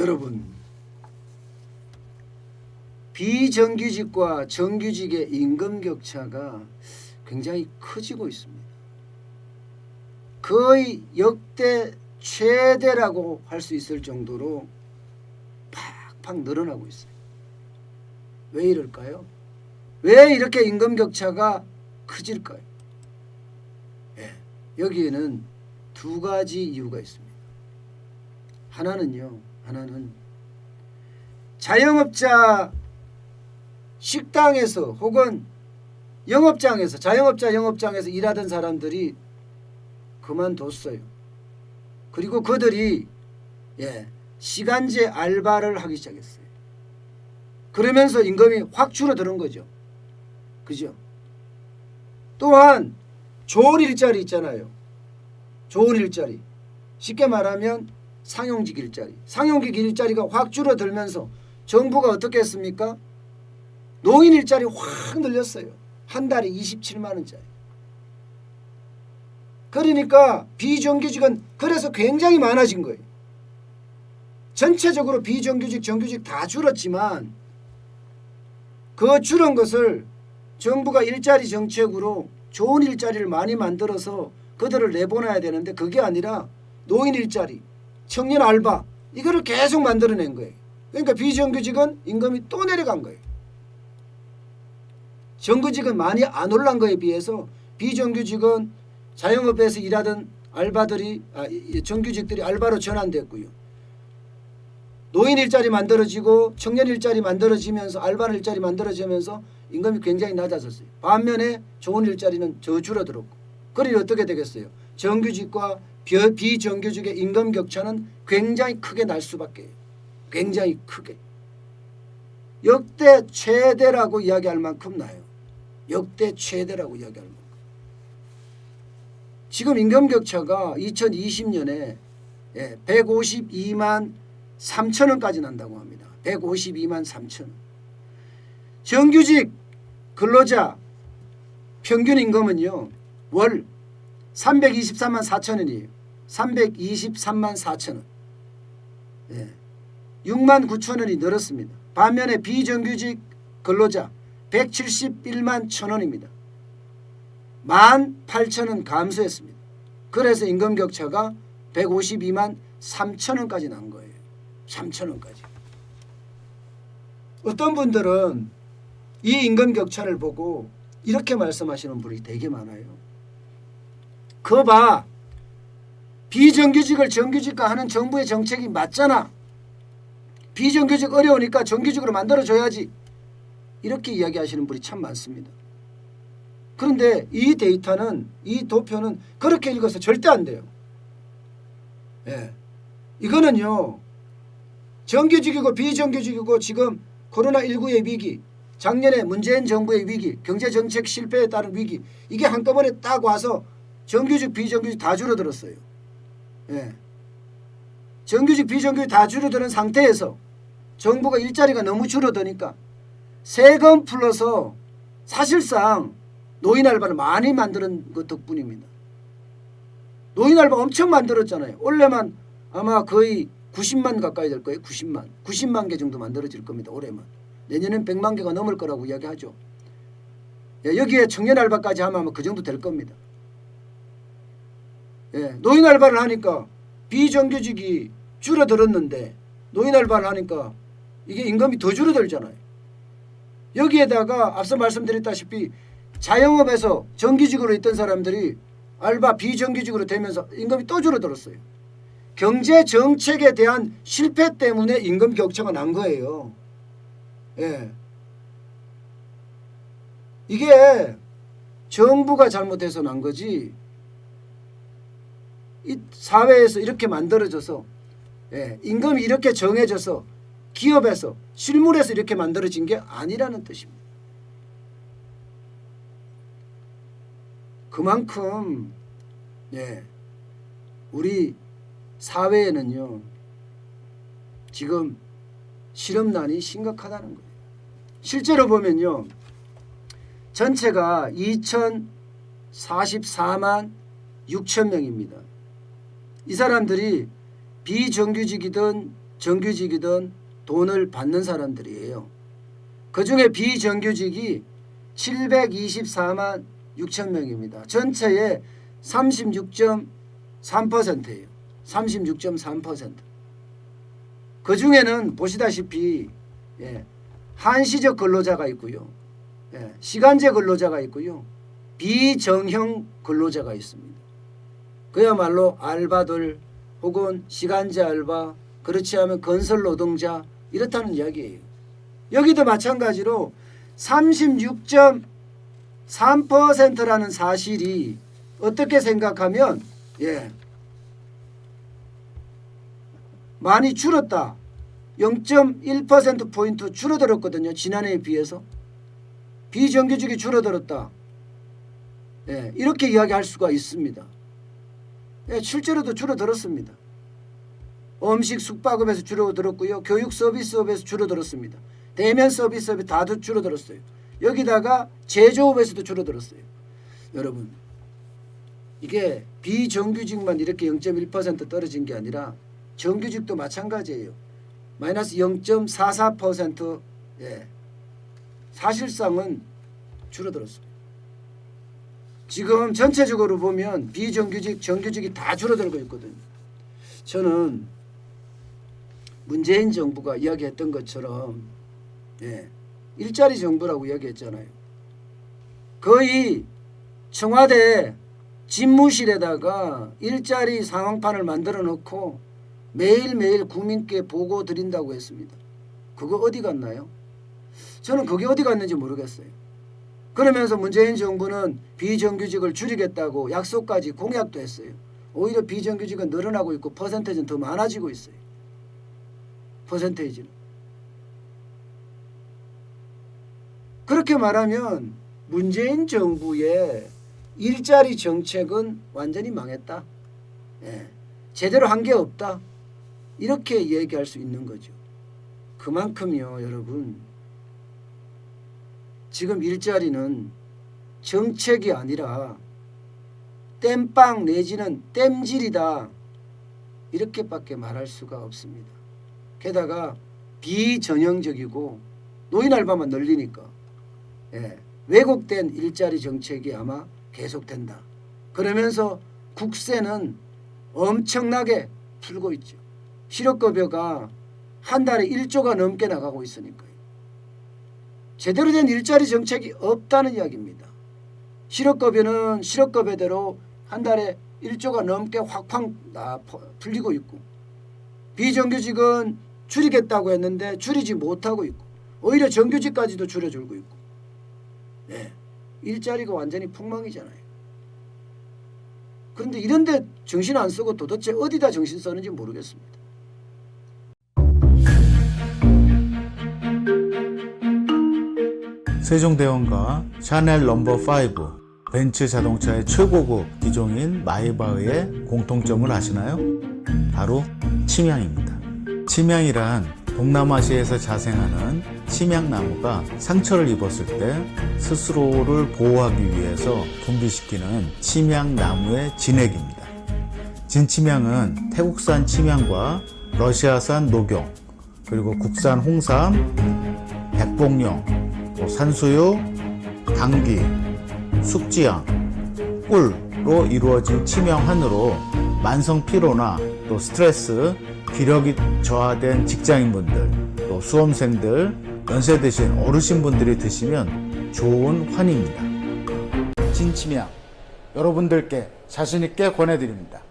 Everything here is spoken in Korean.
여러분, 비정규직과 정규직의 임금 격차가 굉장히 커지고 있습니다. 거의 역대 최대라고 할 수 있을 정도로 팍팍 늘어나고 있어요. 왜 이럴까요? 왜 이렇게 임금 격차가 커질까요? 여기에는 두 가지 이유가 있습니다. 하나는 자영업자 식당에서 혹은 영업장에서 영업장에서 일하던 사람들이 그만뒀어요. 그리고 그들이 시간제 알바를 하기 시작했어요. 그러면서 임금이 확 줄어드는 거죠. 그죠? 또한 좋은 일자리 있잖아요. 좋은 일자리. 쉽게 말하면 상용직 일자리. 상용직 일자리가 확 줄어들면서 정부가 어떻게 했습니까? 노인 일자리 확 늘렸어요. 한 달에 27만 원짜리. 그러니까 비정규직은 그래서 굉장히 많아진 거예요. 전체적으로 비정규직, 정규직 다 줄었지만 그 줄은 것을 정부가 일자리 정책으로 좋은 일자리를 많이 만들어서 그들을 내보내야 되는데 그게 아니라 노인 일자리, 청년 알바 이거를 계속 만들어낸 거예요. 그러니까 비정규직은 임금이 또 내려간 거예요. 정규직은 많이 안 올란 거에 비해서 비정규직은 자영업에서 일하던 알바들이 정규직들이 알바로 전환됐고요. 노인 일자리 만들어지고 청년 일자리 만들어지면서 알바 일자리 만들어지면서 임금이 굉장히 낮아졌어요. 반면에 좋은 일자리는 더 줄어들었고. 그러니 어떻게 되겠어요? 정규직과 비정규직의 임금 격차는 굉장히 크게 날 수밖에 해요. 굉장히 크게. 역대 최대라고 이야기할 만큼 나요. 역대 최대라고 이야기할 만큼. 지금 임금 격차가 2020년에 152만 3천 원까지 난다고 합니다. 152만 3천 원. 정규직 근로자 평균 임금은요. 월 323만 4천 원이에요. 323만 4천 원. 6만 9천 원이 늘었습니다. 반면에 비정규직 근로자 171만 1천 원입니다. 18,000원 감소했습니다. 그래서 임금 격차가 152만 3천 원까지 난 거예요. 3천 원까지. 어떤 분들은 이 임금 격차를 보고 이렇게 말씀하시는 분이 되게 많아요. 그거 봐. 비정규직을 정규직화 하는 정부의 정책이 맞잖아. 비정규직 어려우니까 정규직으로 만들어줘야지. 이렇게 이야기하시는 분이 참 많습니다. 그런데 이 데이터는 이 도표는 그렇게 읽어서 절대 안 돼요. 이거는요. 정규직이고 비정규직이고 지금 코로나19의 위기, 작년에 문재인 정부의 위기, 경제정책 실패에 따른 위기 이게 한꺼번에 딱 와서 정규직 비정규직 다 줄어들었어요. 정규직 비정규직 다 줄어드는 상태에서 정부가 일자리가 너무 줄어드니까 세금 풀러서 사실상 노인 알바를 많이 만드는 것 덕분입니다. 노인 알바 엄청 만들었잖아요. 올해만 아마 거의 90만 가까이 될 거예요. 90만 개 정도 만들어질 겁니다. 올해만. 내년엔 100만 개가 넘을 거라고 이야기하죠. 여기에 청년 알바까지 하면 그 정도 될 겁니다. 노인 알바를 하니까 비정규직이 줄어들었는데 노인 알바를 하니까 이게 임금이 더 줄어들잖아요. 여기에다가 앞서 말씀드렸다시피 자영업에서 정규직으로 있던 사람들이 알바 비정규직으로 되면서 임금이 또 줄어들었어요. 경제 정책에 대한 실패 때문에 임금 격차가 난 거예요. 이게 정부가 잘못해서 난 거지 이 사회에서 이렇게 만들어져서 임금이 이렇게 정해져서 기업에서 실물에서 이렇게 만들어진 게 아니라는 뜻입니다. 그만큼 우리 사회에는요 지금 실업난이 심각하다는 거예요. 실제로 보면요 전체가 2,044만 6천 명입니다. 이 사람들이 비정규직이든 정규직이든 돈을 받는 사람들이에요. 그중에 비정규직이 724만 6천 명입니다. 전체의 36.3%예요. 36.3%. 그중에는 보시다시피 한시적 근로자가 있고요. 시간제 근로자가 있고요. 비정형 근로자가 있습니다. 그야말로 알바들 혹은 시간제 알바, 그렇지 않으면 건설 노동자, 이렇다는 이야기예요. 여기도 마찬가지로 36.3%라는 사실이 어떻게 생각하면 많이 줄었다. 0.1%포인트 줄어들었거든요. 지난해에 비해서. 비정규직이 줄어들었다. 이렇게 이야기할 수가 있습니다. 실제로도 줄어들었습니다. 음식 숙박업에서 줄어들었고요. 교육 서비스업에서 줄어들었습니다. 대면 서비스업이 다도 줄어들었어요. 여기다가 제조업에서도 줄어들었어요. 여러분, 이게 비정규직만 이렇게 0.1% 떨어진 게 아니라 정규직도 마찬가지예요. 마이너스 0.44%. 사실상은 줄어들었어요. 지금 전체적으로 보면 비정규직, 정규직이 다 줄어들고 있거든요. 저는 문재인 정부가 이야기했던 것처럼 일자리 정부라고 이야기했잖아요. 거의 청와대 집무실에다가 일자리 상황판을 만들어 놓고 매일매일 국민께 보고 드린다고 했습니다. 그거 어디 갔나요? 저는 그게 어디 갔는지 모르겠어요. 그러면서 문재인 정부는 비정규직을 줄이겠다고 약속까지 공약도 했어요. 오히려 비정규직은 늘어나고 있고 퍼센테이지는 더 많아지고 있어요. 퍼센테이지는. 그렇게 말하면 문재인 정부의 일자리 정책은 완전히 망했다. 제대로 한 게 없다. 이렇게 얘기할 수 있는 거죠. 그만큼요, 여러분. 지금 일자리는 정책이 아니라 땜빵 내지는 땜질이다. 이렇게밖에 말할 수가 없습니다. 게다가 비전형적이고 노인 알바만 늘리니까 왜곡된 일자리 정책이 아마 계속된다. 그러면서 국세는 엄청나게 풀고 있죠. 실업급여가 한 달에 1조가 넘게 나가고 있으니까요. 제대로 된 일자리 정책이 없다는 이야기입니다. 실업급여는 실업급여대로 한 달에 1조가 넘게 확확 풀리고 있고, 비정규직은 줄이겠다고 했는데 줄이지 못하고 있고, 오히려 정규직까지도 줄여주고 있고, 일자리가 완전히 폭망이잖아요. 그런데 이런데 정신 안 쓰고 도대체 어디다 정신 쓰는지 모르겠습니다. 세종대왕과 샤넬 넘버5, 벤츠 자동차의 최고급 기종인 마이바흐의 공통점을 아시나요? 바로 침향입니다. 침향이란 동남아시아에서 자생하는 침향나무가 상처를 입었을 때 스스로를 보호하기 위해서 분비시키는 침향나무의 진액입니다. 진침향은 태국산 침향과 러시아산 녹용, 그리고 국산 홍삼, 백봉령, 산수유, 당귀, 숙지향, 꿀로 이루어진 침향환으로 만성 피로나 또 스트레스, 기력이 저하된 직장인분들, 또 수험생들, 연세 드신 어르신분들이 드시면 좋은 환입니다. 진침향 여러분들께 자신있게 권해드립니다.